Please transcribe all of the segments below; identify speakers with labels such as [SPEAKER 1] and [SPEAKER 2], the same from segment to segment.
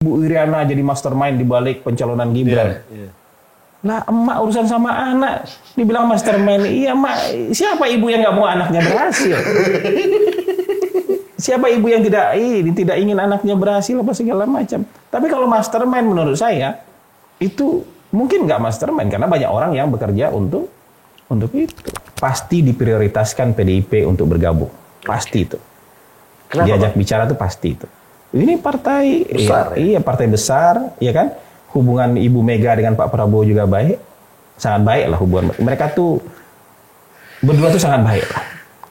[SPEAKER 1] Bu Iriana jadi mastermind di balik pencalonan Gibran. Nah, emak urusan sama anak, dibilang mastermind. Iya, emak. Siapa ibu yang nggak mau anaknya berhasil? Siapa ibu yang tidak ingin anaknya berhasil apa segala macam? Tapi kalau mastermind menurut saya itu mungkin nggak mastermind karena banyak orang yang bekerja untuk itu. Pasti diprioritaskan PDIP untuk bergabung. Pasti itu. Kenapa, diajak bicara tuh pasti itu. Ini partai besar, iya partai besar, ya kan? Hubungan Ibu Mega dengan Pak Prabowo juga baik, sangat baik lah hubungan mereka tuh berdua tuh sangat baik lah.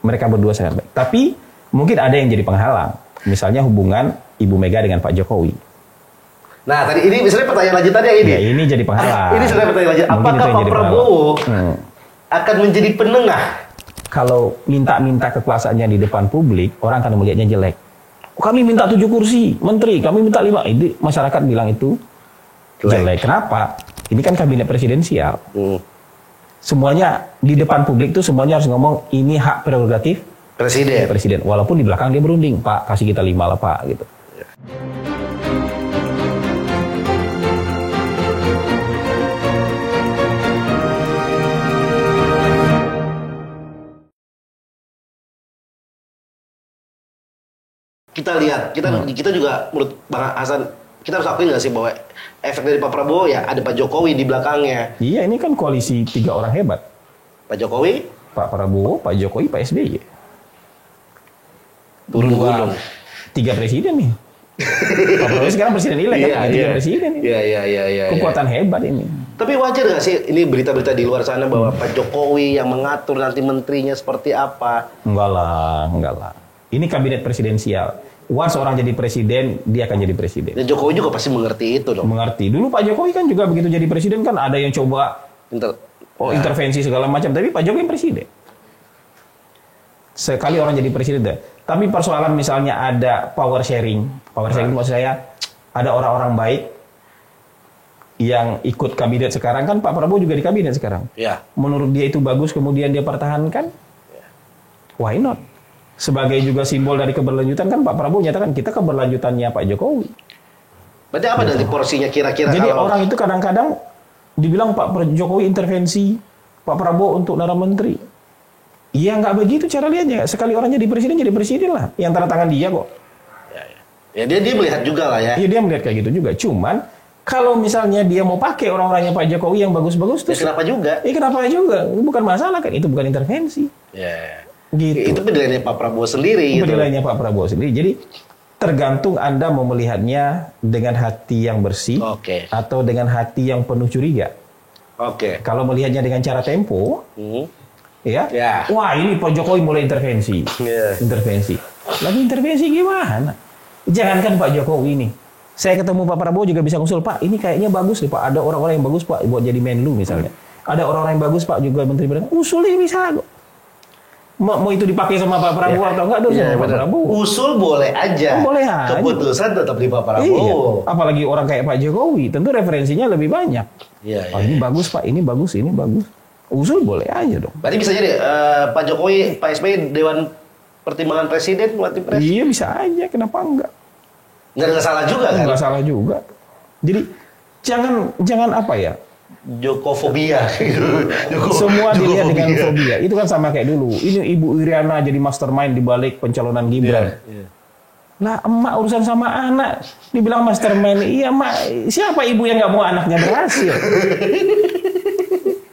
[SPEAKER 1] Mereka berdua sangat baik. Tapi mungkin ada yang jadi penghalang, misalnya hubungan Ibu Mega dengan Pak Jokowi.
[SPEAKER 2] Nah, tadi ini misalnya pertanyaan lanjutannya ini.
[SPEAKER 1] Ya, ini jadi penghalang.
[SPEAKER 2] Ini sudah pertanyaan lanjut. Apakah Pak Prabowo akan menjadi penengah?
[SPEAKER 1] Kalau minta kekuasaannya di depan publik, orang akan melihatnya jelek. Kami minta 7 kursi menteri, kami minta 5. Ini masyarakat bilang itu jelek. Kenapa? Ini kan kabinet presidensial. Semuanya di depan publik itu semuanya harus ngomong ini hak prerogatif presiden. Walaupun di belakang dia berunding, Pak kasih kita 5 lah Pak gitu.
[SPEAKER 2] Kita lihat, kita juga menurut Bang Hasan, kita harus akuin nggak sih bahwa efek dari Pak Prabowo ya ada Pak Jokowi di belakangnya.
[SPEAKER 1] Iya, ini kan koalisi 3 orang hebat.
[SPEAKER 2] Pak Jokowi,
[SPEAKER 1] Pak Prabowo, Pak Jokowi, Pak SBY.
[SPEAKER 2] Turun gunung.
[SPEAKER 1] 3 presiden nih. Pak Prabowo sekarang presiden elek kan? 3 presiden ini.
[SPEAKER 2] Iya.
[SPEAKER 1] Kekuatan hebat ini.
[SPEAKER 2] Tapi wajar nggak sih ini berita-berita di luar sana bahwa Pak Jokowi yang mengatur nanti menterinya seperti apa?
[SPEAKER 1] Enggak lah. Ini kabinet presidensial. Once orang jadi presiden, dia akan jadi presiden.
[SPEAKER 2] Dan Jokowi juga pasti mengerti itu dong.
[SPEAKER 1] Mengerti. Dulu Pak Jokowi kan juga begitu jadi presiden kan ada yang coba intervensi segala macam. Tapi Pak Jokowi presiden. Sekali orang jadi presiden. Tapi persoalan misalnya ada power sharing. Power sharing maksud saya ada orang-orang baik yang ikut kabinet sekarang kan Pak Prabowo juga di kabinet sekarang.
[SPEAKER 2] Ya.
[SPEAKER 1] Menurut dia itu bagus kemudian dia pertahankan. Why not? Sebagai juga simbol dari keberlanjutan kan Pak Prabowo nyatakan kita keberlanjutannya Pak Jokowi.
[SPEAKER 2] Berarti apa nanti porsinya kira-kira?
[SPEAKER 1] Jadi orang itu kadang-kadang dibilang Pak Jokowi intervensi Pak Prabowo untuk naruh menteri. Iya nggak begitu cara lihatnya. Sekali orang jadi presiden lah. Yang tanda tangan dia kok.
[SPEAKER 2] Ya dia melihat juga lah ya.
[SPEAKER 1] Iya dia melihat kayak gitu juga. Cuman kalau misalnya dia mau pakai orang-orangnya Pak Jokowi yang bagus-bagus tuh.
[SPEAKER 2] Kenapa juga?
[SPEAKER 1] Kenapa juga? Bukan masalah kan. Itu bukan intervensi.
[SPEAKER 2] Ya.
[SPEAKER 1] Gitu.
[SPEAKER 2] Itu penilaiannya Pak Prabowo sendiri.
[SPEAKER 1] Penilaiannya Pak Prabowo sendiri. Jadi tergantung Anda mau melihatnya dengan hati yang bersih atau dengan hati yang penuh curiga. Kalau melihatnya dengan cara tempo, wah ini Pak Jokowi mulai intervensi. Intervensi. Lagi intervensi gimana? Jangankan Pak Jokowi ini. Saya ketemu Pak Prabowo juga bisa ngusul, Pak, ini kayaknya bagus nih Pak. Ada orang-orang yang bagus Pak buat jadi Menlu misalnya. Ada orang-orang yang bagus Pak juga Menteri Perdagangan. Usulnya bisa kok. Mau itu dipakai sama Pak Prabowo atau enggak sama Pak Prabowo.
[SPEAKER 2] Usul boleh aja.
[SPEAKER 1] Boleh aja.
[SPEAKER 2] Keputusan tetap di Pak Prabowo.
[SPEAKER 1] Iya. Apalagi orang kayak Pak Jokowi, tentu referensinya lebih banyak. Ini bagus Pak, ini bagus, ini bagus. Usul boleh aja dong.
[SPEAKER 2] Berarti bisa jadi Pak Jokowi, Pak SBY Dewan Pertimbangan Presiden buat Pilpres.
[SPEAKER 1] Iya bisa aja, kenapa enggak?
[SPEAKER 2] Nggak salah juga kan?
[SPEAKER 1] Nggak salah juga. Jadi jangan apa ya?
[SPEAKER 2] Jokofobia.
[SPEAKER 1] Semua dilihat dengan fobia. Itu kan sama kayak dulu. Ini Ibu Iriana jadi mastermind di balik pencalonan Gibran. Nah, emak urusan sama anak. Dibilang mastermind. Iya, emak. Siapa ibu yang nggak mau anaknya berhasil?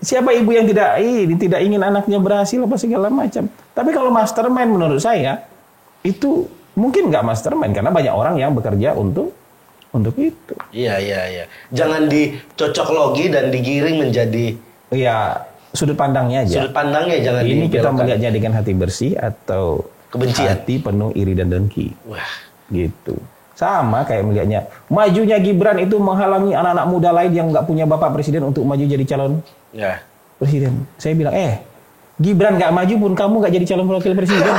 [SPEAKER 1] Siapa ibu yang tidak ingin anaknya berhasil apa segala macam. Tapi kalau mastermind menurut saya itu mungkin nggak mastermind karena banyak orang yang bekerja untuk itu.
[SPEAKER 2] Iya. Jangan dicocok logi dan digiring menjadi
[SPEAKER 1] sudut pandangnya aja.
[SPEAKER 2] Sudut pandangnya jangan
[SPEAKER 1] ini kita melihatnya dengan hati bersih atau
[SPEAKER 2] kebencian.
[SPEAKER 1] Hati penuh iri dan dengki.
[SPEAKER 2] Wah,
[SPEAKER 1] gitu. Sama kayak melihatnya majunya Gibran itu menghalangi anak-anak muda lain yang nggak punya bapak presiden untuk maju jadi calon presiden. Saya bilang, Gibran nggak maju pun kamu nggak jadi calon wakil presiden.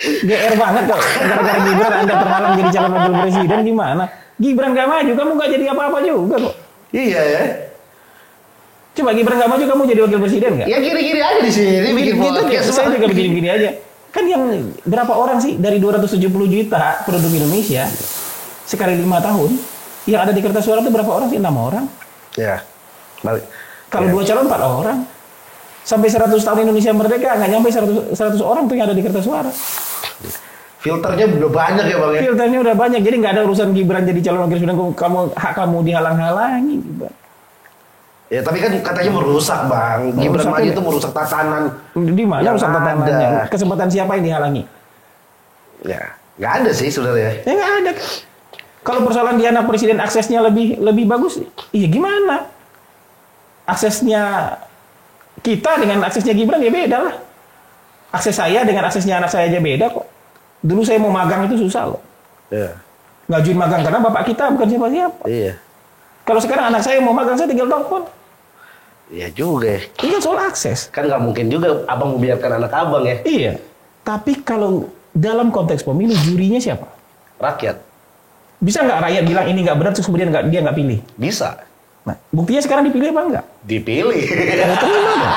[SPEAKER 1] GR banget kok. Gara-gara Gibran Anda terhalang jadi calon wakil presiden gimana? Gibran nggak maju, kamu nggak jadi apa-apa juga kok.
[SPEAKER 2] Iya ya.
[SPEAKER 1] Coba Gibran nggak maju, kamu jadi wakil presiden nggak?
[SPEAKER 2] Ya gini-gini aja di sini bikin podcast.
[SPEAKER 1] Saya juga begini-begini aja. Kan yang berapa orang sih dari 270 juta penduduk Indonesia sekali 5 tahun yang ada di kertas suara itu berapa orang sih? 6 orang.
[SPEAKER 2] Ya. Balik.
[SPEAKER 1] Kalau
[SPEAKER 2] Ya.
[SPEAKER 1] 2 calon 4 orang. Sampai 100 tahun Indonesia merdeka nggak nyampe 100 orang tuh yang ada di kertas suara.
[SPEAKER 2] Filternya udah banyak ya Bang ya.
[SPEAKER 1] Filternya udah banyak, jadi nggak ada urusan Gibran jadi calon wakil presiden hak kamu dihalang-halangi.
[SPEAKER 2] Ya tapi kan katanya merusak Bang. Gibran
[SPEAKER 1] Merusak
[SPEAKER 2] maju
[SPEAKER 1] ini.
[SPEAKER 2] itu merusak tatanan.
[SPEAKER 1] Di mana
[SPEAKER 2] Yang
[SPEAKER 1] urusan tatanannya?
[SPEAKER 2] ada.
[SPEAKER 1] Kesempatan siapa yang dihalangi?
[SPEAKER 2] Ya, nggak ada sih sebenarnya.
[SPEAKER 1] Ya nggak ada. Kalau persoalan dia anak presiden aksesnya lebih bagus, iya gimana? Aksesnya kita dengan aksesnya Gibran ya beda lah. Akses saya dengan aksesnya anak saya aja beda kok. Dulu saya mau magang itu susah loh.
[SPEAKER 2] Iya.
[SPEAKER 1] Ngajuin magang karena bapak kita bukan siapa-siapa.
[SPEAKER 2] Iya.
[SPEAKER 1] Kalau sekarang anak saya mau magang saya tinggal telepon.
[SPEAKER 2] Iya juga.
[SPEAKER 1] Ini kan soal akses.
[SPEAKER 2] Kan nggak mungkin juga abang membiarkan anak abang ya.
[SPEAKER 1] Iya. Tapi kalau dalam konteks pemilu jurinya siapa?
[SPEAKER 2] Rakyat.
[SPEAKER 1] Bisa nggak rakyat bilang ini nggak benar terus kemudian dia nggak pilih?
[SPEAKER 2] Bisa.
[SPEAKER 1] Nah, buktinya sekarang dipilih apa enggak?
[SPEAKER 2] Dipilih.
[SPEAKER 1] Ya, terima dong.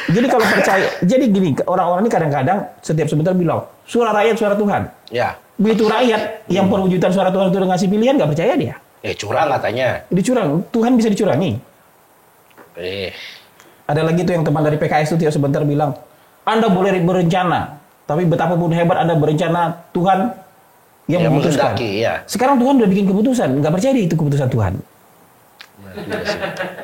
[SPEAKER 1] Jadi kalau percaya, jadi gini, orang-orang ini kadang-kadang setiap sebentar bilang, suara rakyat, suara Tuhan.
[SPEAKER 2] Ya.
[SPEAKER 1] Begitu rakyat yang perwujudan suara Tuhan itu udah ngasih pilihan, nggak percaya dia.
[SPEAKER 2] Curang katanya.
[SPEAKER 1] Dicurang, Tuhan bisa dicurangi. Ada lagi tuh yang teman dari PKS itu tiap sebentar bilang, Anda boleh berencana, tapi betapapun hebat Anda berencana, Tuhan yang memutuskan.
[SPEAKER 2] Ya.
[SPEAKER 1] Sekarang Tuhan udah bikin keputusan, nggak percaya dia itu keputusan Tuhan.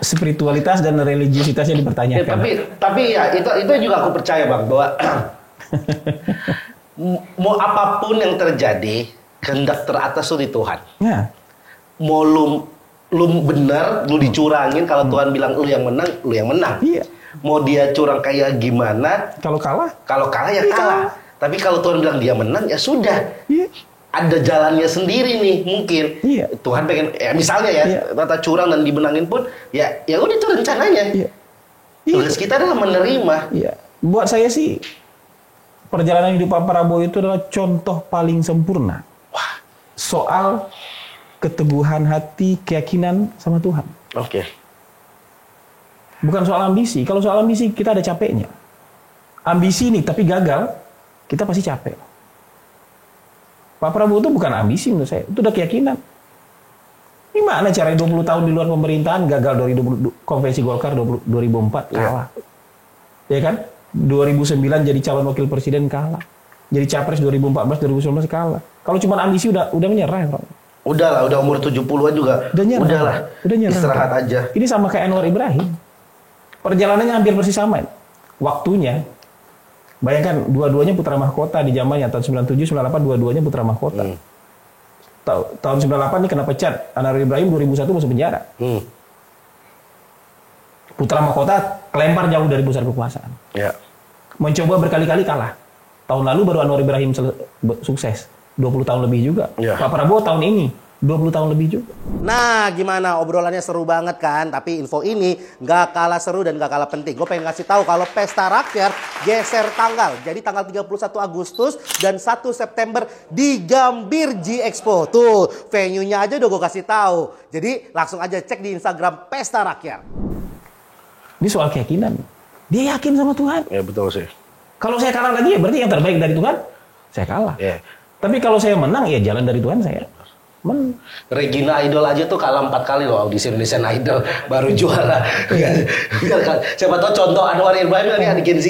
[SPEAKER 1] Spiritualitas dan religiusitasnya dipertanyakan.
[SPEAKER 2] Tapi ya itu juga aku percaya Bang bahwa mau apapun yang terjadi kehendak teratas itu di Tuhan.
[SPEAKER 1] Ya.
[SPEAKER 2] Mau lu benar, lu dicurangin kalau Tuhan bilang lu yang menang.
[SPEAKER 1] Iya.
[SPEAKER 2] Mau dia curang kayak gimana?
[SPEAKER 1] Kalau kalah
[SPEAKER 2] Ya kalah. Tapi kalau Tuhan bilang dia menang ya sudah.
[SPEAKER 1] Iya.
[SPEAKER 2] Ada jalannya sendiri nih mungkin.
[SPEAKER 1] Iya.
[SPEAKER 2] Tuhan pengen misalnya ya tata curang dan dimenangin pun ya udah itu rencananya.
[SPEAKER 1] Iya.
[SPEAKER 2] Tugas kita adalah menerima.
[SPEAKER 1] Iya. Buat saya sih perjalanan hidup Pak Prabowo itu adalah contoh paling sempurna.
[SPEAKER 2] Wah.
[SPEAKER 1] Soal keteguhan hati, keyakinan sama Tuhan.
[SPEAKER 2] Oke.
[SPEAKER 1] Bukan soal ambisi. Kalau soal ambisi kita ada capeknya. Ambisi nih tapi gagal, kita pasti capek. Pak Prabowo itu bukan ambisi menurut saya, itu udah keyakinan. Gimana caranya 20 tahun di luar pemerintahan gagal dari konvensi Golkar 2004 kalah. Ya kan? 2009 jadi calon wakil presiden kalah. Jadi capres 2014 2019 kalah. Kalau cuma ambisi udah menyerah, Bang.
[SPEAKER 2] Udahlah, udah umur 70-an juga.
[SPEAKER 1] Udah nyerah.
[SPEAKER 2] Udahlah.
[SPEAKER 1] Udah nyerah.
[SPEAKER 2] Istirahat aja.
[SPEAKER 1] Ini sama kayak Anwar Ibrahim. Perjalanannya hampir persis sama. Waktunya. Bayangkan dua-duanya putra mahkota di zamannya tahun 97 98 dua-duanya putra mahkota. Tahun 98 ini kena pecat. Anwar Ibrahim 2001 masuk penjara. Putra mahkota kelempar jauh dari pusat kekuasaan.
[SPEAKER 2] Ya.
[SPEAKER 1] Mencoba berkali-kali kalah. Tahun lalu baru Anwar Ibrahim sukses. 20 tahun lebih juga.
[SPEAKER 2] Ya.
[SPEAKER 1] Pak Prabowo tahun ini 20 tahun lebih juga.
[SPEAKER 3] Nah, gimana obrolannya seru banget kan? Tapi info ini nggak kalah seru dan nggak kalah penting. Gue pengen ngasih tahu kalau Pesta Rakyat geser tanggal. Jadi tanggal 31 Agustus dan 1 September di Gambir G-Expo. Tuh, venue-nya aja udah gue kasih tahu. Jadi langsung aja cek di Instagram Pesta Rakyat.
[SPEAKER 1] Ini soal keyakinan. Dia yakin sama Tuhan.
[SPEAKER 2] Ya betul sih.
[SPEAKER 1] Kalau saya kalah lagi ya berarti yang terbaik dari Tuhan, saya kalah.
[SPEAKER 2] Ya.
[SPEAKER 1] Tapi kalau saya menang ya jalan dari Tuhan saya.
[SPEAKER 2] Regina Idol aja tuh kalah 4 kali loh audisi Indonesian Idol baru juara. Siapa tahu contoh Anwar Ibrahim nih ada Gensi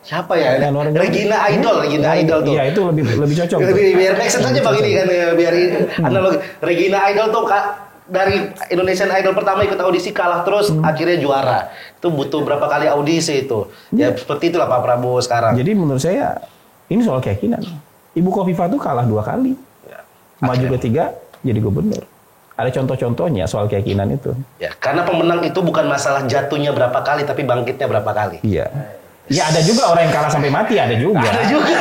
[SPEAKER 2] siapa ya? Regina Idol tuh.
[SPEAKER 1] Iya itu lebih cocok.
[SPEAKER 2] Biar make sense aja Bang ini kan biar analogi. Regina Idol tuh dari Indonesian Idol pertama ikut audisi kalah terus akhirnya juara. Itu butuh berapa kali audisi itu. Ya seperti itulah Pak Prabowo sekarang.
[SPEAKER 1] Jadi menurut saya ini soal keyakinan. Ibu Khofifah tuh kalah 2 kali. Maju ketiga jadi gubernur. Ada contoh-contohnya soal keyakinan itu.
[SPEAKER 2] Ya, karena pemenang itu bukan masalah jatuhnya berapa kali, tapi bangkitnya berapa kali.
[SPEAKER 1] Iya. Ya ada juga orang yang kalah sampai mati, ada juga.
[SPEAKER 2] Ada juga.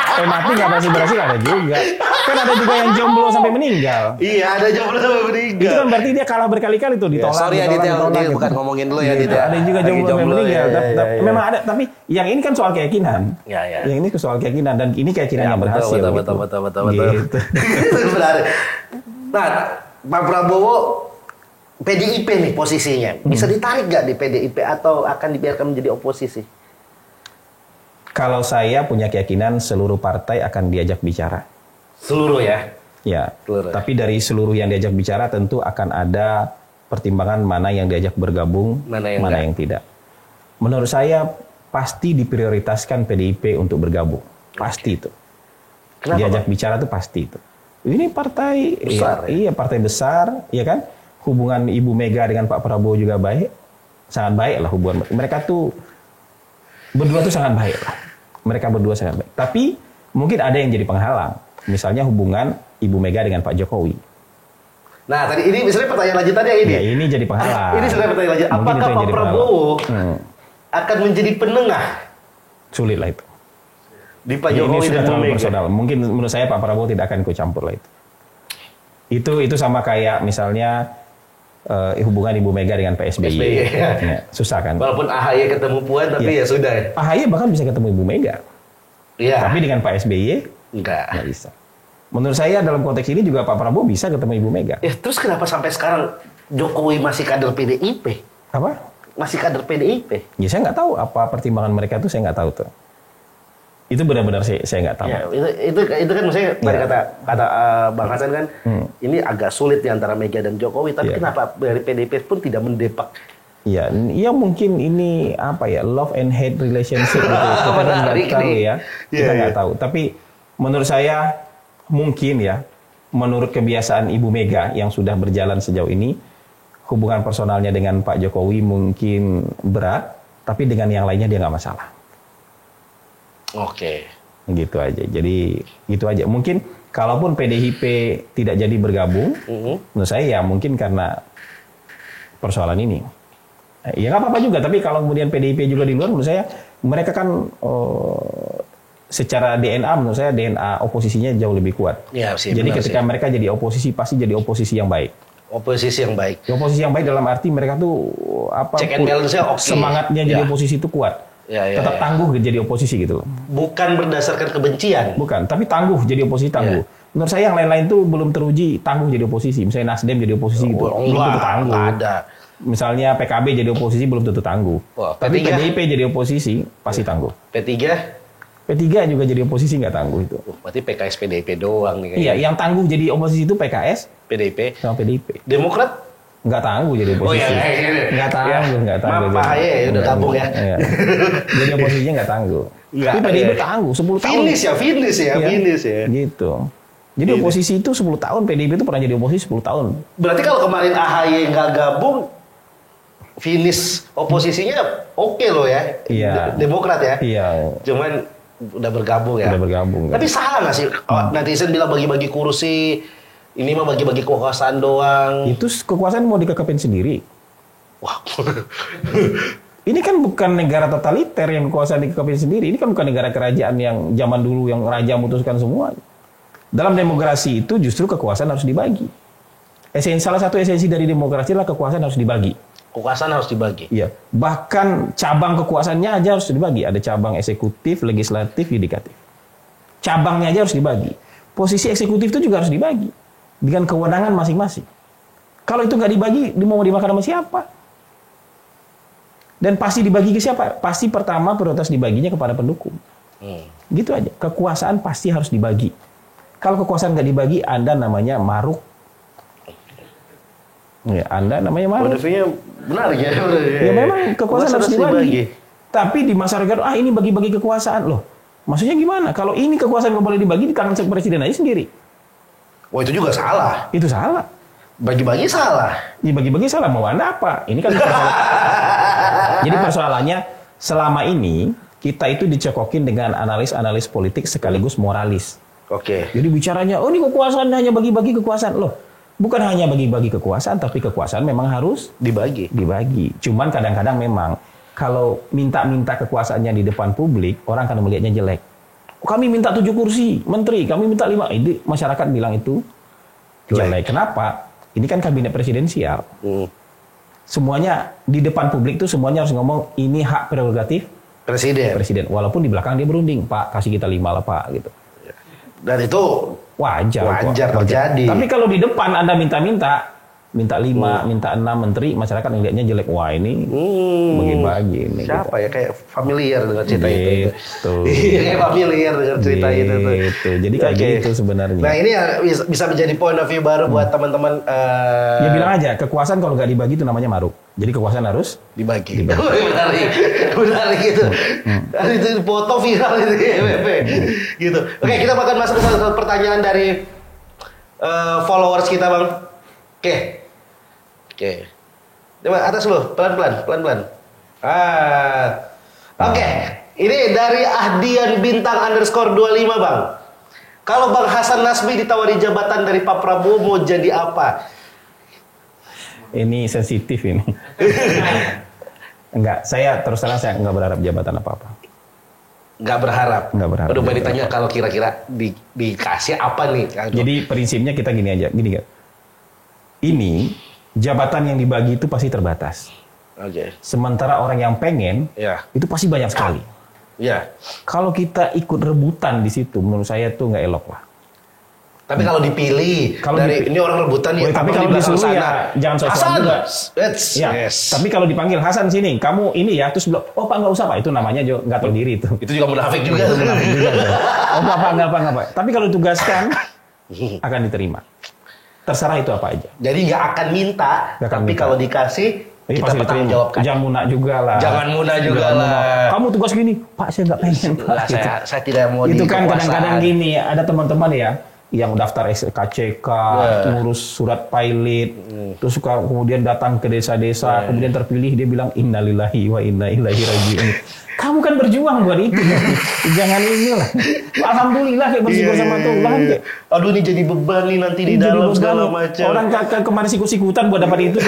[SPEAKER 1] Sampai mati nggak berhasil, ada juga. Kan ada juga yang jomblo sampai meninggal.
[SPEAKER 2] Iya, ada jomblo sampai meninggal.
[SPEAKER 1] Itu kan berarti dia kalah berkali-kali tuh ditolak.
[SPEAKER 3] Sorry ya
[SPEAKER 1] ditolak,
[SPEAKER 3] Dit,
[SPEAKER 1] gitu.
[SPEAKER 3] bukan ngomongin lu ya Dit.
[SPEAKER 1] Ada juga jomblo sampai meninggal. Memang ada, tapi yang ini kan soal keyakinan.
[SPEAKER 2] Ya.
[SPEAKER 1] Yang ini soal keyakinan dan ini keyakinan yang berhasil.
[SPEAKER 2] Betul.
[SPEAKER 1] Gitu.
[SPEAKER 2] Itu benar. Nah, Pak Prabowo PDIP nih posisinya. Bisa ditarik gak di PDIP atau akan dibiarkan menjadi oposisi?
[SPEAKER 1] Kalau saya punya keyakinan seluruh partai akan diajak bicara.
[SPEAKER 2] Seluruh ya.
[SPEAKER 1] Ya,
[SPEAKER 2] Seluruh.
[SPEAKER 1] tapi dari seluruh yang diajak bicara tentu akan ada pertimbangan mana yang diajak bergabung,
[SPEAKER 2] Mana yang
[SPEAKER 1] tidak. Menurut saya pasti diprioritaskan PDIP untuk bergabung. Pasti itu.
[SPEAKER 2] Kenapa,
[SPEAKER 1] Diajak bicara tuh pasti itu. Ini partai
[SPEAKER 2] besar,
[SPEAKER 1] iya partai besar, ya kan? Hubungan Ibu Mega dengan Pak Prabowo juga baik. Sangat baik lah hubungan mereka tuh berdua tuh sangat baik lah. Mereka berdua sangat baik. Tapi mungkin ada yang jadi penghalang. Misalnya hubungan Ibu Mega dengan Pak Jokowi.
[SPEAKER 2] Nah, tadi ini misalnya pertanyaan lanjutannya ini.
[SPEAKER 1] Ya, ini jadi penghalang.
[SPEAKER 2] Ini sebenarnya pertanyaan lanjut.
[SPEAKER 1] Mungkin
[SPEAKER 2] Apakah
[SPEAKER 1] itu yang
[SPEAKER 2] Pak
[SPEAKER 1] jadi
[SPEAKER 2] Prabowo akan menjadi penengah
[SPEAKER 1] sulit lah itu.
[SPEAKER 2] di Pak
[SPEAKER 1] Ini
[SPEAKER 2] Jokowi
[SPEAKER 1] sudah
[SPEAKER 2] dan Bu
[SPEAKER 1] terlalu
[SPEAKER 2] Mega?
[SPEAKER 1] personal. Mungkin menurut saya Pak Prabowo tidak akan ikut campur lah itu. Itu sama kayak misalnya hubungan Ibu Mega dengan Pak SBY.
[SPEAKER 2] SBY, ya.
[SPEAKER 1] Ya, susah kan?
[SPEAKER 2] Walaupun AHY ketemu Puan, tapi ya sudah.
[SPEAKER 1] AHY bahkan bisa ketemu Ibu Mega.
[SPEAKER 2] Iya.
[SPEAKER 1] Tapi dengan Pak SBY
[SPEAKER 2] Enggak.
[SPEAKER 1] nggak bisa. Menurut saya dalam konteks ini juga Pak Prabowo bisa ketemu Ibu Mega.
[SPEAKER 2] Ya, terus kenapa sampai sekarang Jokowi masih kader PDIP?
[SPEAKER 1] Apa?
[SPEAKER 2] Masih kader PDIP?
[SPEAKER 1] Ya saya nggak tahu apa pertimbangan mereka tuh, saya nggak tahu tuh. Itu benar-benar saya nggak tahu.
[SPEAKER 2] Ya, itu kan maksudnya tadi kata Bang Hasan kan ini agak sulit di antara Mega dan Jokowi, tapi kenapa dari PDIP pun tidak mendepak?
[SPEAKER 1] Ya, ya mungkin ini apa ya, love and hate relationship gitu. Kita kan nggak
[SPEAKER 2] Menarik
[SPEAKER 1] tahu
[SPEAKER 2] nih.
[SPEAKER 1] ya, kita nggak tahu. Tapi menurut saya mungkin ya, menurut kebiasaan Ibu Mega yang sudah berjalan sejauh ini, hubungan personalnya dengan Pak Jokowi mungkin berat, tapi dengan yang lainnya dia nggak masalah.
[SPEAKER 2] Oke.
[SPEAKER 1] Gitu aja. Jadi itu aja. Mungkin kalaupun PDIP tidak jadi bergabung, menurut saya ya mungkin karena persoalan ini. Ya nggak apa-apa juga. Tapi kalau kemudian PDIP juga di luar, menurut saya mereka kan secara DNA, menurut saya DNA oposisinya jauh lebih kuat.
[SPEAKER 2] Ya, sih,
[SPEAKER 1] jadi
[SPEAKER 2] benar
[SPEAKER 1] ketika
[SPEAKER 2] sih.
[SPEAKER 1] mereka jadi oposisi, pasti jadi oposisi yang baik.
[SPEAKER 2] Oposisi yang baik.
[SPEAKER 1] Oposisi yang baik dalam arti mereka tuh apa?
[SPEAKER 2] Check and balance-nya oke.
[SPEAKER 1] Semangatnya jadi
[SPEAKER 2] Ya.
[SPEAKER 1] oposisi itu kuat.
[SPEAKER 2] Ya,
[SPEAKER 1] Tetap tangguh jadi oposisi gitu loh.
[SPEAKER 2] Bukan berdasarkan kebencian.
[SPEAKER 1] Bukan, tapi tangguh jadi oposisi tangguh. Menurut saya yang lain-lain tuh belum teruji tangguh jadi oposisi. Misalnya Nasdem jadi oposisi gitu, belum tentu tangguh.
[SPEAKER 2] Nggak ada.
[SPEAKER 1] Misalnya PKB jadi oposisi belum tentu tangguh.
[SPEAKER 2] Wah,
[SPEAKER 1] Tapi
[SPEAKER 2] P3?
[SPEAKER 1] PDIP jadi oposisi pasti tangguh.
[SPEAKER 2] P3?
[SPEAKER 1] P3 juga jadi oposisi nggak tangguh itu.
[SPEAKER 2] Berarti PKS PDIP doang nih kayaknya.
[SPEAKER 1] Iya, yang tangguh jadi oposisi itu PKS
[SPEAKER 2] PDIP.
[SPEAKER 1] sama PDIP.
[SPEAKER 2] Demokrat?
[SPEAKER 1] Nggak tangguh jadi
[SPEAKER 2] Oh
[SPEAKER 1] oposisi.
[SPEAKER 2] iya.
[SPEAKER 1] Nggak tangguh, nggak tangguh.
[SPEAKER 2] Maaf, Pak Haye, udah gabung ya.
[SPEAKER 1] Iya. Jadi oposisinya nggak tangguh.
[SPEAKER 2] Nggak,
[SPEAKER 1] Tapi PDIP
[SPEAKER 2] iya.
[SPEAKER 1] tangguh 10 tahun.
[SPEAKER 2] Finish ya.
[SPEAKER 1] Iya.
[SPEAKER 2] Finish ya.
[SPEAKER 1] Gitu. Jadi oposisi itu 10 tahun, PDIP itu pernah jadi oposisi 10 tahun.
[SPEAKER 2] Berarti kalau kemarin AHY nggak gabung, finish oposisinya oke loh ya.
[SPEAKER 1] Iya.
[SPEAKER 2] Demokrat ya.
[SPEAKER 1] Iya.
[SPEAKER 2] Cuman udah bergabung ya.
[SPEAKER 1] Udah bergabung.
[SPEAKER 2] Tapi salah nggak sih? Netizen bilang bagi-bagi kursi, ini mah bagi-bagi kekuasaan doang.
[SPEAKER 1] Itu kekuasaan mau dikekepin sendiri.
[SPEAKER 2] Wah.
[SPEAKER 1] Ini kan bukan negara totaliter yang kekuasaan dikekepin sendiri. Ini kan bukan negara kerajaan yang zaman dulu yang raja memutuskan semua. Dalam demokrasi itu justru kekuasaan harus dibagi. Salah satu esensi dari demokrasi adalah kekuasaan harus dibagi.
[SPEAKER 2] Kekuasaan harus dibagi.
[SPEAKER 1] Iya. Bahkan cabang kekuasaannya aja harus dibagi. Ada cabang eksekutif, legislatif, yudikatif. Cabangnya aja harus dibagi. Posisi eksekutif itu juga harus dibagi dengan kewenangan masing-masing. Kalau itu nggak dibagi, mau dimakan sama siapa? Dan pasti dibagi ke siapa? Pasti pertama prioritas dibaginya kepada pendukung. Gitu aja. Kekuasaan pasti harus dibagi. Kalau kekuasaan nggak dibagi, Anda namanya maruk. Ya, Anda namanya maruk.
[SPEAKER 2] Motifnya benar ya.
[SPEAKER 1] Ya memang kekuasaan harus dibagi. Tapi di masyarakat, ini bagi-bagi kekuasaan loh. Maksudnya gimana? Kalau ini kekuasaan nggak boleh dibagi, di tangan presiden aja sendiri.
[SPEAKER 2] Wah itu juga salah.
[SPEAKER 1] Itu salah.
[SPEAKER 2] Bagi-bagi salah.
[SPEAKER 1] Ya bagi-bagi salah. Mau Anda apa? Ini kan persoalan. Jadi persoalannya selama ini kita itu dicekokin dengan analis-analis politik sekaligus moralis.
[SPEAKER 2] Oke.
[SPEAKER 1] Jadi bicaranya, ini kekuasaan hanya bagi-bagi kekuasaan loh. Bukan hanya bagi-bagi kekuasaan, tapi kekuasaan memang harus
[SPEAKER 2] Dibagi.
[SPEAKER 1] Cuman kadang-kadang memang kalau minta-minta kekuasaannya di depan publik, orang akan melihatnya jelek. Kami minta 7 kursi menteri, kami minta 5. Ini masyarakat bilang itu jelek. Kenapa? Ini kan kabinet presidensial. Semuanya di depan publik itu semuanya harus ngomong ini hak prerogatif presiden. Walaupun di belakang dia berunding, Pak kasih kita 5 lah Pak gitu.
[SPEAKER 2] Dan itu
[SPEAKER 1] Wajar
[SPEAKER 2] terjadi.
[SPEAKER 1] Tapi kalau di depan Anda minta-minta, minta 5, minta 6 menteri, masyarakat ngelihatnya jelek. Wah ini bagi-bagi ini.
[SPEAKER 2] Siapa ya kayak familiar dengan cerita itu.
[SPEAKER 1] Gitu.
[SPEAKER 2] Iya kayak familiar dengan cerita itu tuh.
[SPEAKER 1] Gitu. Jadi kayak
[SPEAKER 2] Oke.
[SPEAKER 1] gitu sebenarnya.
[SPEAKER 2] Nah ini ya bisa menjadi point of view baru buat teman-teman
[SPEAKER 1] Ya bilang aja, kekuasaan kalau nggak dibagi itu namanya maruk. Jadi kekuasaan harus
[SPEAKER 2] dibagi. Menarik gitu. Itu foto viral itu ya, gitu. Oke, kita akan masuk ke satu pertanyaan dari followers kita, Bang. Oke. Coba atas lu, pelan-pelan. Oke. Ini dari Ahdian Bintang _25, Bang. Kalau Bang Hasan Nasbi ditawari jabatan dari Pak Prabowo mau jadi apa?
[SPEAKER 1] Ini sensitif ini. Enggak, saya terus terang saya nggak berharap jabatan apa-apa.
[SPEAKER 2] Nggak berharap. Udah
[SPEAKER 1] Nggak
[SPEAKER 2] ditanya kalau kira-kira dikasih apa nih?
[SPEAKER 1] Jadi prinsipnya kita gini aja, gini kan. Ini jabatan yang dibagi itu pasti terbatas.
[SPEAKER 2] Oke.
[SPEAKER 1] Sementara orang yang pengen
[SPEAKER 2] Ya.
[SPEAKER 1] itu pasti banyak sekali.
[SPEAKER 2] Ya.
[SPEAKER 1] Kalau kita ikut rebutan di situ, menurut saya tuh nggak elok lah.
[SPEAKER 2] Tapi kalau dipilih
[SPEAKER 1] Kalau
[SPEAKER 2] dari ini orang rebutan nih,
[SPEAKER 1] tapi kalau disuruh ya jangan soal
[SPEAKER 2] Hasan
[SPEAKER 1] juga. Ya,
[SPEAKER 2] Yes.
[SPEAKER 1] tapi kalau dipanggil Hasan sini, kamu ini ya, terus bilang, oh Pak nggak usah Pak, itu namanya juga nggak tahu diri itu.
[SPEAKER 2] Itu juga munafik juga.
[SPEAKER 1] Oh nggak apa. Tapi kalau ditugaskan akan diterima. Terserah itu apa aja.
[SPEAKER 2] Jadi nggak akan minta,
[SPEAKER 1] Nggak akan
[SPEAKER 2] tapi
[SPEAKER 1] minta.
[SPEAKER 2] kalau dikasih
[SPEAKER 1] Ini
[SPEAKER 2] kita
[SPEAKER 1] pasti
[SPEAKER 2] bertanggung
[SPEAKER 1] diterima.
[SPEAKER 2] jawabkan.
[SPEAKER 1] Jangan munak juga lah.
[SPEAKER 2] Jangan munak juga lah.
[SPEAKER 1] Kamu tugas gini, Pak saya nggak pengen Pak.
[SPEAKER 2] Lah,
[SPEAKER 1] Gitu.
[SPEAKER 2] saya tidak mau
[SPEAKER 1] Itu
[SPEAKER 2] di
[SPEAKER 1] kan
[SPEAKER 2] kekuasaan.
[SPEAKER 1] kadang-kadang gini, ada teman-teman ya yang daftar SKCK, ngurus surat pilot, terus suka kemudian datang ke desa-desa, kemudian terpilih dia bilang innalillahi wa inna ilaihi rajiun. Kamu kan berjuang buat itu. Jangan inilah. Alhamdulillah kayak bersyukur sama Tuhan. Kayak,
[SPEAKER 2] Aduh ini jadi beban nih nanti di
[SPEAKER 1] jadi
[SPEAKER 2] dalam
[SPEAKER 1] beban.
[SPEAKER 2] segala macam.
[SPEAKER 1] Orang kemarin sikut-sikutan buat dapat itu.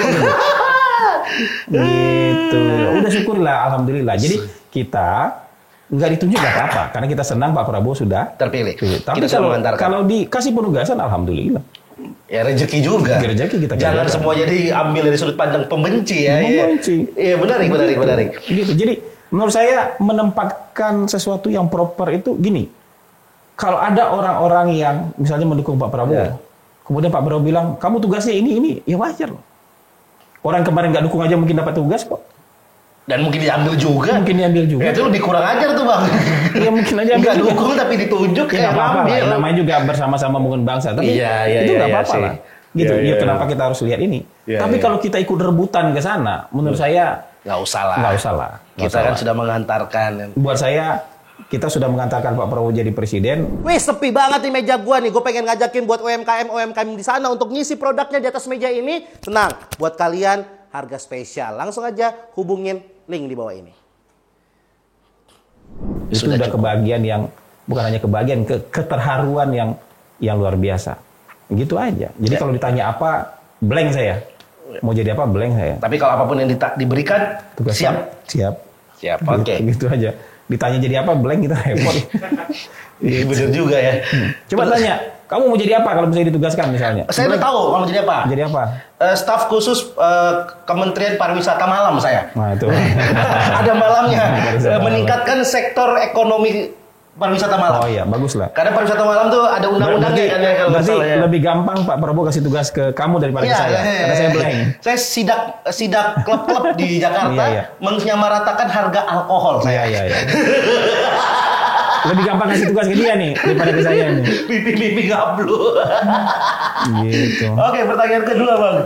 [SPEAKER 1] Gitu. Udah syukurlah, alhamdulillah. Jadi kita nggak ditunjuk nggak apa-apa, karena kita senang Pak Prabowo sudah
[SPEAKER 2] terpilih.
[SPEAKER 1] Tapi
[SPEAKER 2] Kita sudah mengantarkan.
[SPEAKER 1] kalau dikasih penugasan, alhamdulillah.
[SPEAKER 2] Ya rezeki juga.
[SPEAKER 1] Rezeki kita
[SPEAKER 2] Jangan
[SPEAKER 1] kerjakan.
[SPEAKER 2] semua jadi ambil dari sudut pandang pembenci ya.
[SPEAKER 1] Membenci.
[SPEAKER 2] Iya menarik.
[SPEAKER 1] Gitu. Jadi menurut saya menempatkan sesuatu yang proper itu gini. Kalau ada orang-orang yang misalnya mendukung Pak Prabowo,
[SPEAKER 2] Ya.
[SPEAKER 1] kemudian Pak Prabowo bilang kamu tugasnya ini, ya wajar loh. Orang kemarin nggak dukung aja mungkin dapat tugas kok.
[SPEAKER 2] Dan mungkin diambil juga.
[SPEAKER 1] Mungkin diambil juga.
[SPEAKER 2] Ya, itu lebih kurang ajar tuh bang.
[SPEAKER 1] Iya mungkin aja
[SPEAKER 2] Nggak
[SPEAKER 1] ambil juga.
[SPEAKER 2] dukung tapi ditunjuk
[SPEAKER 1] Ya
[SPEAKER 2] kayak
[SPEAKER 1] nggak apa-apa lah.
[SPEAKER 2] ngambil.
[SPEAKER 1] Namanya juga bersama-sama membangun bangsa. Tapi
[SPEAKER 2] Iya,
[SPEAKER 1] itu nggak
[SPEAKER 2] iya
[SPEAKER 1] apa-apa
[SPEAKER 2] sih.
[SPEAKER 1] lah. Gitu.
[SPEAKER 2] Iya,
[SPEAKER 1] Ya,
[SPEAKER 2] iya.
[SPEAKER 1] kenapa kita harus lihat ini?
[SPEAKER 2] Iya,
[SPEAKER 1] Tapi
[SPEAKER 2] iya.
[SPEAKER 1] kalau kita ikut rebutan ke sana, menurut saya
[SPEAKER 2] Nggak usah lah.
[SPEAKER 1] nggak usah lah. Nggak
[SPEAKER 2] Kita
[SPEAKER 1] usah
[SPEAKER 2] kan
[SPEAKER 1] lah.
[SPEAKER 2] sudah mengantarkan.
[SPEAKER 1] Buat saya, kita sudah mengantarkan Pak Prabowo jadi presiden.
[SPEAKER 3] Wih, sepi banget nih meja gua nih. Gue pengen ngajakin buat UMKM di sana untuk ngisi produknya di atas meja ini. Tenang, buat kalian harga spesial. Langsung aja hubungin link di bawah ini.
[SPEAKER 1] Itu
[SPEAKER 2] Sudah
[SPEAKER 1] udah
[SPEAKER 2] cukup.
[SPEAKER 1] kebahagiaan yang bukan hanya kebahagiaan, keterharuan yang luar biasa. Gitu aja. Jadi
[SPEAKER 2] Ya.
[SPEAKER 1] kalau ditanya apa, blank saya. Mau jadi apa, blank saya.
[SPEAKER 2] Tapi kalau apapun yang diberikan,
[SPEAKER 1] Tugasnya,
[SPEAKER 2] siap.
[SPEAKER 1] Siap.
[SPEAKER 2] Oke.
[SPEAKER 1] Gitu aja. Ditanya jadi apa, blank kita repot.
[SPEAKER 2] Iya bener juga ya.
[SPEAKER 1] Coba tanya, kamu mau jadi apa kalau misalnya ditugaskan misalnya?
[SPEAKER 2] Saya udah tahu kamu jadi apa.
[SPEAKER 1] Jadi apa?
[SPEAKER 2] Staf khusus Kementerian Pariwisata Malam saya.
[SPEAKER 1] Nah itu.
[SPEAKER 2] Ada malamnya.
[SPEAKER 1] Pariwisata malam.
[SPEAKER 2] Meningkatkan sektor ekonomi pariwisata malam.
[SPEAKER 1] Oh iya, bagus lah.
[SPEAKER 2] Karena pariwisata malam tuh ada undang-undangnya kan ya kalau nggak
[SPEAKER 1] berarti
[SPEAKER 2] salah ya.
[SPEAKER 1] lebih gampang Pak Prabowo kasih tugas ke kamu daripada ke saya. Karena saya blank.
[SPEAKER 2] Saya sidak klub-klub di Jakarta
[SPEAKER 1] Iya.
[SPEAKER 2] menyamaratakan harga alkohol saya.
[SPEAKER 1] Iya. Lebih gampang kasih tugas ke dia nih daripada ke saya nih.
[SPEAKER 2] Pipi gablu.
[SPEAKER 1] Gitu.
[SPEAKER 2] Oke, pertanyaan kedua bang.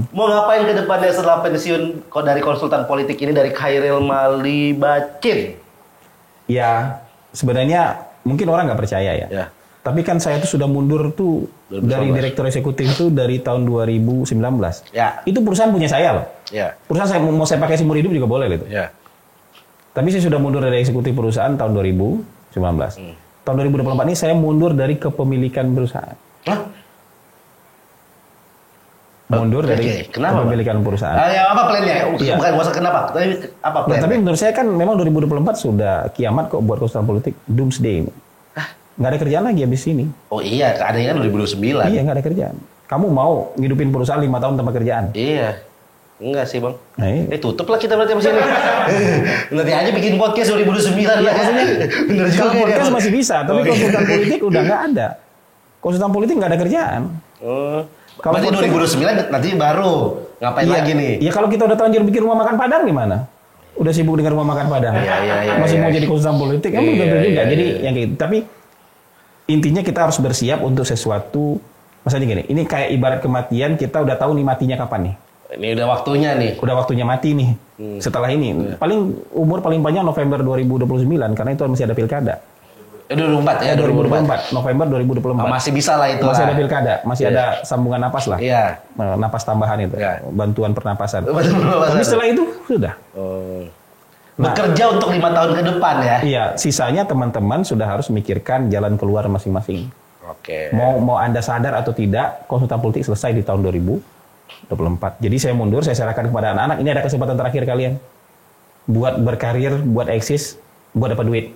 [SPEAKER 2] Mau ngapain ke depannya setelah pensiun dari konsultan politik ini dari Khairil Malibacin?
[SPEAKER 1] Ya, sebenarnya mungkin orang nggak percaya ya.
[SPEAKER 2] Ya.
[SPEAKER 1] Tapi kan saya tuh sudah mundur tuh
[SPEAKER 2] 2019.
[SPEAKER 1] dari direktur eksekutif itu dari tahun 2019.
[SPEAKER 2] Ya.
[SPEAKER 1] Itu perusahaan punya saya loh.
[SPEAKER 2] Ya.
[SPEAKER 1] Perusahaan saya mau saya pakai seumur hidup juga boleh gitu.
[SPEAKER 2] Ya.
[SPEAKER 1] Tapi saya sudah mundur dari eksekutif perusahaan tahun 2019. Tahun 2024 ini saya mundur dari kepemilikan perusahaan.
[SPEAKER 2] Hah?
[SPEAKER 1] Mundur
[SPEAKER 2] Oke,
[SPEAKER 1] dari
[SPEAKER 2] kenapa,
[SPEAKER 1] kepemilikan perusahaan.
[SPEAKER 2] Ya, apa plannya?
[SPEAKER 1] Iya.
[SPEAKER 2] Bukan masa kenapa? Tapi apa
[SPEAKER 1] Nah,
[SPEAKER 2] plan?
[SPEAKER 1] tapi menurut saya kan memang 2024 sudah kiamat kok buat konsultan politik. Doomsday ini. Nggak ada kerjaan lagi habis ini.
[SPEAKER 2] Oh iya, adanya kan 2009.
[SPEAKER 1] Iya, nggak ada kerjaan. Kamu mau ngidupin perusahaan 5 tahun tanpa kerjaan?
[SPEAKER 2] Iya. Enggak sih bang.
[SPEAKER 1] Nah, iya.
[SPEAKER 2] Tutup lah kita berarti sama sini. Nanti aja bikin podcast 2009 lah.
[SPEAKER 1] maksudnya,
[SPEAKER 2] Bener
[SPEAKER 1] Kalau
[SPEAKER 2] juga
[SPEAKER 1] podcast
[SPEAKER 2] dia, Bang.
[SPEAKER 1] masih bisa, tapi
[SPEAKER 2] Oh, iya.
[SPEAKER 1] konsultan politik udah nggak ada. Konsultan politik nggak ada kerjaan.
[SPEAKER 2] Oh.
[SPEAKER 1] Kalau
[SPEAKER 2] berarti 2029 nanti baru ngapain
[SPEAKER 1] Iya,
[SPEAKER 2] lagi nih?
[SPEAKER 1] Ya kalau kita udah terlanjur bikin rumah makan Padang gimana? Udah sibuk dengan rumah makan Padang.
[SPEAKER 2] Iya,
[SPEAKER 1] Masih mau
[SPEAKER 2] iya.
[SPEAKER 1] jadi konsultan politik kan
[SPEAKER 2] Iya,
[SPEAKER 1] belum tentu juga.
[SPEAKER 2] iya,
[SPEAKER 1] Jadi
[SPEAKER 2] iya.
[SPEAKER 1] yang kayak gitu. Tapi intinya kita harus bersiap untuk sesuatu. Maksudnya gini, ini kayak ibarat kematian, kita udah tahu nih matinya kapan nih.
[SPEAKER 2] Ini udah waktunya nih.
[SPEAKER 1] Udah waktunya mati nih. Setelah ini, umur paling panjang November 2029 karena itu masih ada pilkada.
[SPEAKER 2] 2024 ya, 2024.
[SPEAKER 1] November 2024.
[SPEAKER 2] Masih bisa lah itu.
[SPEAKER 1] Masih
[SPEAKER 2] lah.
[SPEAKER 1] ada pilkada, masih
[SPEAKER 2] Iya.
[SPEAKER 1] ada sambungan napas lah.
[SPEAKER 2] Iya.
[SPEAKER 1] Napas tambahan itu,
[SPEAKER 2] Iya.
[SPEAKER 1] bantuan pernapasan.
[SPEAKER 2] Betul,
[SPEAKER 1] Tapi setelah itu sudah.
[SPEAKER 2] Bekerja untuk 5 tahun ke depan ya.
[SPEAKER 1] Iya, sisanya teman-teman sudah harus mikirkan jalan keluar masing-masing.
[SPEAKER 2] Oke.
[SPEAKER 1] Mau Anda sadar atau tidak, konsultan politik selesai di tahun 2024. Jadi saya mundur, saya serahkan kepada anak-anak. Ini ada kesempatan terakhir kalian. Buat berkarir, buat eksis, buat dapat duit.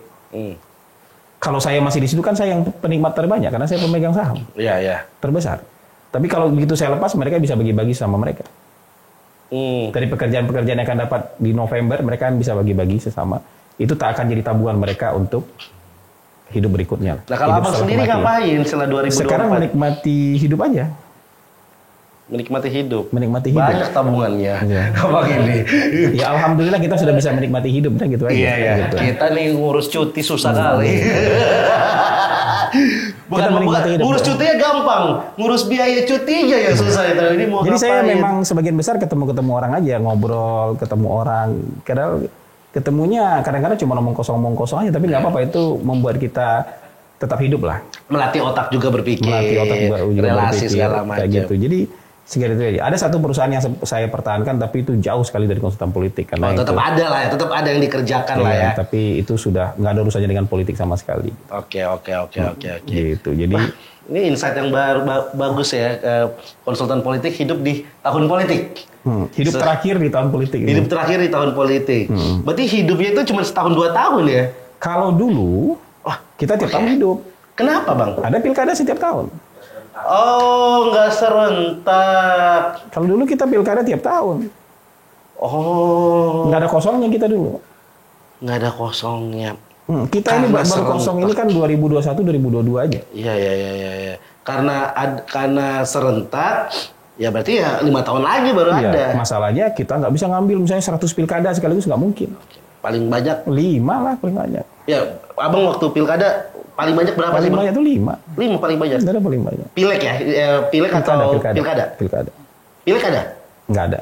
[SPEAKER 1] Kalau saya masih di situ kan saya yang penikmat terbanyak karena saya pemegang saham
[SPEAKER 2] Iya, iya.
[SPEAKER 1] terbesar. Tapi kalau begitu saya lepas, mereka bisa bagi-bagi sama mereka. Dari pekerjaan-pekerjaan yang akan dapat di November, mereka kan bisa bagi-bagi sesama. Itu tak akan jadi tabungan mereka untuk hidup berikutnya.
[SPEAKER 2] Nah kalau
[SPEAKER 1] Hidup
[SPEAKER 2] abang
[SPEAKER 1] setelah
[SPEAKER 2] sendiri
[SPEAKER 1] kematian.
[SPEAKER 2] ngapain setelah 2024?
[SPEAKER 1] Sekarang menikmati hidup aja.
[SPEAKER 2] Menikmati hidup.
[SPEAKER 1] Menikmati hidup.
[SPEAKER 2] Banyak tabungannya.
[SPEAKER 1] Iya.
[SPEAKER 2] Abang ini.
[SPEAKER 1] Ya alhamdulillah kita sudah bisa menikmati hidup, nah gitu aja.
[SPEAKER 2] Iya, iya.
[SPEAKER 1] Gitu.
[SPEAKER 2] Kita nih ngurus cuti susah kali.
[SPEAKER 1] Kita menikmati hidup,
[SPEAKER 2] ngurus
[SPEAKER 1] bro.
[SPEAKER 2] cutinya gampang, ngurus biaya cutinya yang susah itu. Ini mau
[SPEAKER 1] Jadi saya
[SPEAKER 2] ngapain?
[SPEAKER 1] memang sebagian besar ketemu orang aja, ngobrol, ketemu orang. Kadang ketemunya kadang-kadang cuma ngomong kosong aja, tapi nggak apa-apa, itu membuat kita tetap hidup lah.
[SPEAKER 2] Melatih otak juga berpikir.
[SPEAKER 1] Melatih otak juga
[SPEAKER 2] relasi
[SPEAKER 1] berpikir,
[SPEAKER 2] segala
[SPEAKER 1] kayak
[SPEAKER 2] macam.
[SPEAKER 1] gitu. Jadi segitu aja. Ada satu perusahaan yang saya pertahankan, tapi itu jauh sekali dari konsultan politik karena
[SPEAKER 2] tetap
[SPEAKER 1] itu,
[SPEAKER 2] ada lah, tetap ada yang dikerjakan lah
[SPEAKER 1] iya,
[SPEAKER 2] ya.
[SPEAKER 1] Tapi itu sudah nggak ada urusannya dengan politik sama sekali.
[SPEAKER 2] Oke.
[SPEAKER 1] Gitu. Jadi
[SPEAKER 2] Ini insight yang bagus ya. Konsultan politik hidup di tahun politik.
[SPEAKER 1] hidup terakhir di tahun politik. ini.
[SPEAKER 2] Hidup terakhir di tahun politik. Berarti hidupnya itu cuma setahun 2 tahun ya?
[SPEAKER 1] Kalau dulu
[SPEAKER 2] Wah,
[SPEAKER 1] kita tiap tahun hidup.
[SPEAKER 2] kenapa bang?
[SPEAKER 1] Ada pilkada setiap tahun.
[SPEAKER 2] Oh, nggak serentak.
[SPEAKER 1] Kalau dulu kita pilkada tiap tahun.
[SPEAKER 2] Oh,
[SPEAKER 1] Nggak ada kosongnya kita dulu.
[SPEAKER 2] nggak ada kosongnya.
[SPEAKER 1] Kita ini
[SPEAKER 2] Karena
[SPEAKER 1] baru
[SPEAKER 2] serentak.
[SPEAKER 1] kosong ini kan 2021, 2022 aja.
[SPEAKER 2] Iya. Karena serentak, ya berarti ya 5 tahun lagi baru ada.
[SPEAKER 1] Iya, masalahnya kita nggak bisa ngambil misalnya 100 pilkada sekaligus, nggak mungkin.
[SPEAKER 2] Paling banyak,
[SPEAKER 1] 5 lah paling banyak.
[SPEAKER 2] ya abang waktu pilkada paling banyak berapa
[SPEAKER 1] Paling
[SPEAKER 2] sih bang?
[SPEAKER 1] banyak tuh 5.
[SPEAKER 2] 5 paling banyak.
[SPEAKER 1] Nggak ada paling banyak.
[SPEAKER 2] Pilek ya? Pilek atau pilkada?
[SPEAKER 1] Pilkada.
[SPEAKER 2] Pilek ada?
[SPEAKER 1] Nggak ada.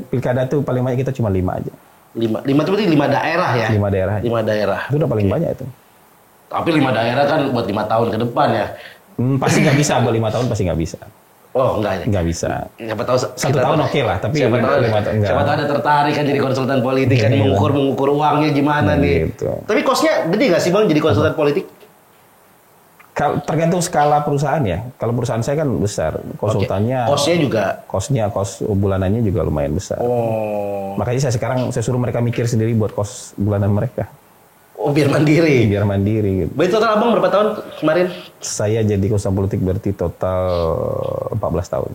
[SPEAKER 1] Pilkada tuh paling banyak kita cuma 5 aja.
[SPEAKER 2] 5 itu berarti 5 daerah ya?
[SPEAKER 1] 5 daerah.
[SPEAKER 2] 5 daerah.
[SPEAKER 1] Itu udah paling banyak itu.
[SPEAKER 2] Tapi 5 daerah kan buat 5 tahun ke depan ya?
[SPEAKER 1] Pasti nggak bisa, buat 5 tahun pasti nggak bisa.
[SPEAKER 2] Oh enggak ya?
[SPEAKER 1] Nggak bisa.
[SPEAKER 2] Siapa tahu
[SPEAKER 1] 1 tahun oke lah, tapi
[SPEAKER 2] siapa tahu,
[SPEAKER 1] 5 tahun enggak.
[SPEAKER 2] siapa tahu ada tertarik kan jadi konsultan politik kan
[SPEAKER 1] Iya.
[SPEAKER 2] mengukur uangnya gimana nih.
[SPEAKER 1] Gitu.
[SPEAKER 2] Tapi kosnya gede nggak sih bang jadi konsultan politik?
[SPEAKER 1] Tergantung skala perusahaan ya. Kalau perusahaan saya kan besar, konsultannya,
[SPEAKER 2] Kosnya juga.
[SPEAKER 1] kos bulanannya juga lumayan besar.
[SPEAKER 2] Oh.
[SPEAKER 1] Makanya saya suruh mereka mikir sendiri buat kos bulanan mereka.
[SPEAKER 2] Oh biar mandiri.
[SPEAKER 1] Biar mandiri gitu.
[SPEAKER 2] Berarti total abang berapa tahun kemarin?
[SPEAKER 1] Saya jadi konsultan politik berarti total 14 tahun.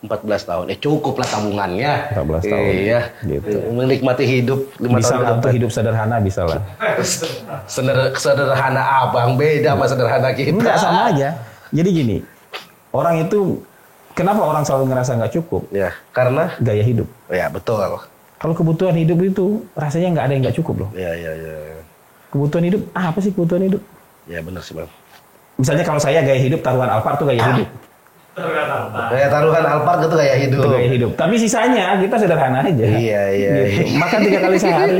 [SPEAKER 2] 14 tahun. Cukup lah tabungannya.
[SPEAKER 1] 14 tahun.
[SPEAKER 2] Iya.
[SPEAKER 1] Gitu.
[SPEAKER 2] Menikmati hidup 5
[SPEAKER 1] Bisa
[SPEAKER 2] tahun ke
[SPEAKER 1] lah untuk
[SPEAKER 2] depan.
[SPEAKER 1] hidup sederhana, bisa lah.
[SPEAKER 2] Sederhana abang beda sama sederhana kita.
[SPEAKER 1] Enggak, sama aja. Jadi gini, orang itu, kenapa orang selalu ngerasa nggak cukup?
[SPEAKER 2] Ya, karena
[SPEAKER 1] Gaya hidup.
[SPEAKER 2] ya betul.
[SPEAKER 1] Kalau kebutuhan hidup itu rasanya nggak ada yang nggak cukup loh.
[SPEAKER 2] Ya.
[SPEAKER 1] Kebutuhan hidup, apa sih kebutuhan hidup?
[SPEAKER 2] Ya benar sih bang.
[SPEAKER 1] Misalnya kalau saya gaya hidup taruhan Alphard tuh gaya hidup.
[SPEAKER 2] Kayak taruhan Alphard itu kayak hidup.
[SPEAKER 1] Itu gaya hidup. Tapi sisanya kita sederhana aja.
[SPEAKER 2] Iya.
[SPEAKER 1] Gitu. Makan 3 kali sehari.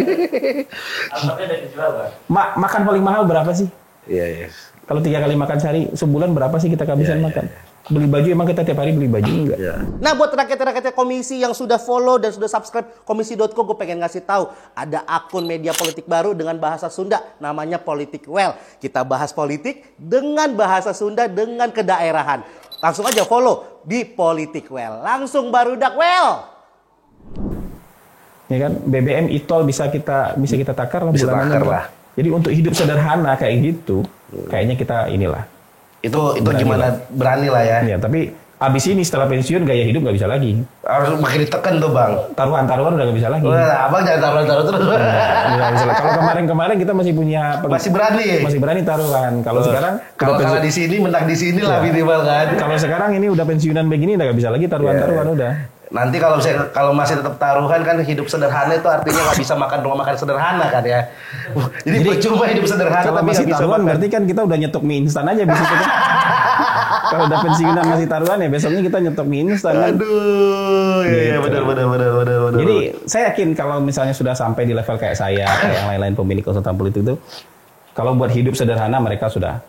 [SPEAKER 1] Makan paling mahal berapa sih?
[SPEAKER 2] Iya.
[SPEAKER 1] Kalau 3 kali makan sehari, sebulan berapa sih kita kehabisan makan? Beli baju emang kita tiap hari beli baju enggak?
[SPEAKER 2] Iya.
[SPEAKER 3] Nah, buat rakyat-rakyat komisi yang sudah follow dan sudah subscribe komisi.co, gue pengen ngasih tahu ada akun media politik baru dengan bahasa Sunda namanya Politik Well. Kita bahas politik dengan bahasa Sunda dengan kedaerahan. Langsung aja follow di Politik Well. Langsung barudak well.
[SPEAKER 1] Ya kan? BBM e-tol bisa kita takar lah
[SPEAKER 2] Bisa
[SPEAKER 1] bulanannya.
[SPEAKER 2] takar lah.
[SPEAKER 1] Jadi untuk hidup sederhana kayak gitu, kayaknya kita inilah.
[SPEAKER 2] Itu
[SPEAKER 1] Berani
[SPEAKER 2] gimana berani lah ya.
[SPEAKER 1] Ya, tapi Abis ini setelah pensiun gaya hidup nggak bisa lagi.
[SPEAKER 2] Harus makin ditekan tuh bang.
[SPEAKER 1] Taruhan udah nggak bisa lagi.
[SPEAKER 2] Wah, abang jangan taruh terus.
[SPEAKER 1] Nggak bisa lagi. Kalau kemarin kita masih punya
[SPEAKER 2] Masih berani.
[SPEAKER 1] masih berani taruhan. Kalau sekarang
[SPEAKER 2] Kalau kalah di sini, menang di sini lah minimal kan.
[SPEAKER 1] kalau sekarang ini udah pensiunan begini udah nggak bisa lagi taruhan udah.
[SPEAKER 2] Nanti kalau masih tetap taruhan kan hidup sederhana itu artinya nggak bisa makan rumah makan sederhana kan ya. Jadi percuma hidup sederhana
[SPEAKER 1] Kalau
[SPEAKER 2] tapi
[SPEAKER 1] masih
[SPEAKER 2] nggak bisa
[SPEAKER 1] taruhan
[SPEAKER 2] makan.
[SPEAKER 1] berarti kan kita udah nyetok mie instan aja bisa kan. Kalau udah pensiunan masih taruhan ya besoknya kita nyetok mie instan kan.
[SPEAKER 2] Aduh, ya
[SPEAKER 1] Gitu.
[SPEAKER 2] benar.
[SPEAKER 1] Jadi saya yakin kalau misalnya sudah sampai di level kayak saya, kayak yang lain-lain pemilik konsultan politik itu, kalau buat hidup sederhana mereka sudah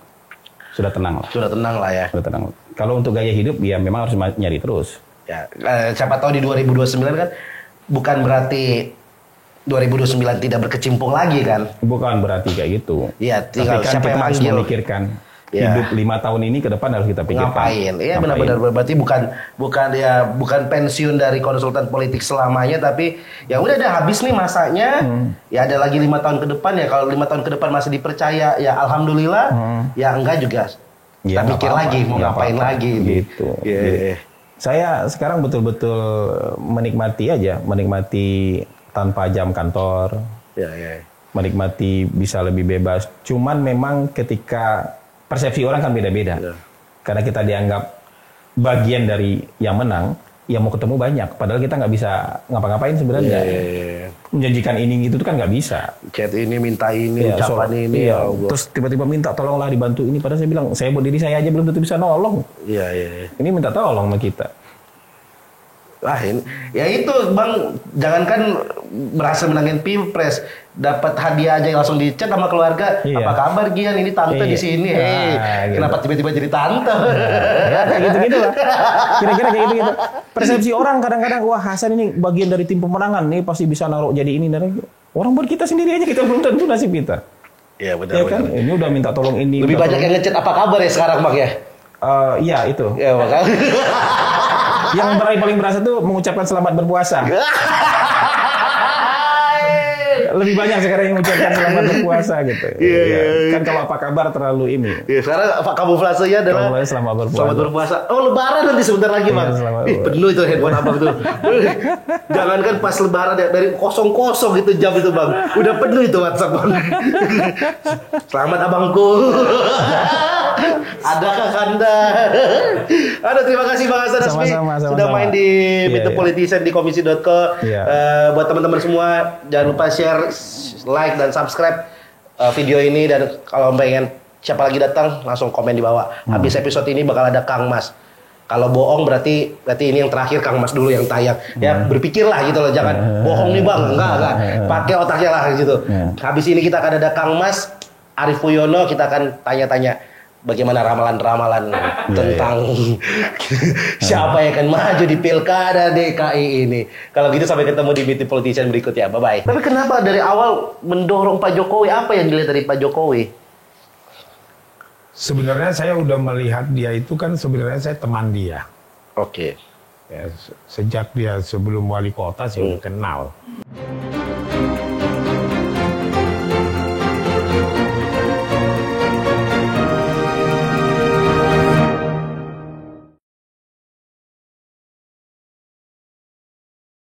[SPEAKER 1] tenang lah.
[SPEAKER 2] Sudah tenang lah ya.
[SPEAKER 1] Sudah tenang. Kalau untuk gaya hidup ya memang harus nyari terus.
[SPEAKER 2] Ya, siapa tahu di 2029 kan bukan berarti 2029 tidak berkecimpung lagi kan.
[SPEAKER 1] Bukan berarti kayak gitu.
[SPEAKER 2] Iya,
[SPEAKER 1] Tapi
[SPEAKER 2] tinggal
[SPEAKER 1] kan
[SPEAKER 2] siapa
[SPEAKER 1] kita
[SPEAKER 2] yang
[SPEAKER 1] harus
[SPEAKER 2] manggil.
[SPEAKER 1] memikirkan
[SPEAKER 2] Ya.
[SPEAKER 1] hidup 5 tahun ini ke depan harus kita pikirkan.
[SPEAKER 2] Ngapain? Iya
[SPEAKER 1] Ngapain.
[SPEAKER 2] benar-benar berarti bukan pensiun dari konsultan politik selamanya tapi ya udah habis nih masanya. Ya ada lagi 5 tahun ke depan ya kalau 5 tahun ke depan masih dipercaya ya alhamdulillah. Ya enggak juga.
[SPEAKER 1] Ya,
[SPEAKER 2] Kita
[SPEAKER 1] nggak
[SPEAKER 2] mikir
[SPEAKER 1] apa-apa.
[SPEAKER 2] lagi mau
[SPEAKER 1] Nggak
[SPEAKER 2] ngapain
[SPEAKER 1] apa-apa.
[SPEAKER 2] lagi
[SPEAKER 1] Gitu.
[SPEAKER 2] Iya.
[SPEAKER 1] Gitu. Saya sekarang betul-betul menikmati tanpa jam kantor.
[SPEAKER 2] Iya.
[SPEAKER 1] Menikmati bisa lebih bebas. Cuman memang ketika persepsi orang kan beda-beda.
[SPEAKER 2] Ya.
[SPEAKER 1] Karena kita dianggap bagian dari yang menang, yang mau ketemu banyak. Padahal kita nggak bisa ngapa-ngapain sebenarnya.
[SPEAKER 2] Iya.
[SPEAKER 1] Menjanjikan ini gitu tuh kan nggak bisa.
[SPEAKER 2] Chat ini minta ini,
[SPEAKER 1] Iya,
[SPEAKER 2] ucapan ini
[SPEAKER 1] iya.
[SPEAKER 2] ya Allah.
[SPEAKER 1] Terus tiba-tiba minta tolonglah dibantu ini. Padahal saya bilang, saya buat diri saya aja belum tentu bisa nolong.
[SPEAKER 2] Iya.
[SPEAKER 1] Ini minta tolong sama kita.
[SPEAKER 2] Ini, ya itu bang, jangankan berhasil menangin pilpres, dapat hadiah aja langsung di chat sama keluarga.
[SPEAKER 1] Iya.
[SPEAKER 2] Apa kabar Gian? Ini tante
[SPEAKER 1] Iya.
[SPEAKER 2] di sini.
[SPEAKER 1] Gitu.
[SPEAKER 2] Kenapa tiba-tiba jadi tante?
[SPEAKER 1] Ya kayak gitu-gitu lah. Kira-kira kayak gitu-gitu. Persepsi orang kadang-kadang, wah Hasan ini bagian dari tim pemenangan nih pasti bisa naruh jadi ini dan itu. Orang buat kita sendiri aja kita belum tentu nasib kita.
[SPEAKER 2] Iya
[SPEAKER 1] Ya kan? Ini udah minta tolong ini.
[SPEAKER 2] Lebih
[SPEAKER 1] minta
[SPEAKER 2] banyak yang ngechat apa kabar ya sekarang bang ya?
[SPEAKER 1] Iya itu.
[SPEAKER 2] Ya makanya.
[SPEAKER 1] Yang paling berasa tuh mengucapkan selamat berpuasa. Lebih banyak sekarang yang mengucapkan selamat berpuasa gitu.
[SPEAKER 2] Iya.
[SPEAKER 1] Kan kalau apa kabar terlalu ini.
[SPEAKER 2] Ya sekarang apa kamuflasenya adalah
[SPEAKER 1] Kamuflase selamat berpuasa.
[SPEAKER 2] Selamat berpuasa. Oh lebaran nanti sebentar lagi
[SPEAKER 1] Iya,
[SPEAKER 2] bang.
[SPEAKER 1] selamat
[SPEAKER 2] Ih penuh itu handphone abang tuh. Jangankan pas lebaran ya, dari kosong gitu jam itu bang. Udah penuh itu WhatsApp bang. Selamat abangku. Adakah Anda? Aduh terima kasih Bang Hasan Hasbi sudah main di Meet the Politician di komisi.co. Buat teman-teman semua jangan lupa share, like dan subscribe video ini dan kalau pengen siapa lagi datang langsung komen di bawah. Habis episode ini bakal ada Kang Mas. Kalau bohong berarti ini yang terakhir Kang Mas dulu yang tayang. Ya berpikirlah gitu loh, jangan bohong nih Bang. Enggak. Pakai otaknya lah gitu. Habis ini kita akan ada Kang Mas Arief Puyono, kita akan tanya-tanya bagaimana ramalan-ramalan tentang siapa yang akan maju di Pilkada DKI ini. Kalau gitu sampai ketemu di Meet the Politician berikutnya. Bye-bye. Tapi kenapa dari awal mendorong Pak Jokowi? Apa yang dilihat dari Pak Jokowi?
[SPEAKER 4] Sebenarnya saya udah melihat dia itu kan sebenarnya saya teman dia.
[SPEAKER 2] Oke.
[SPEAKER 4] Ya, sejak dia sebelum wali kota saya udah kenal.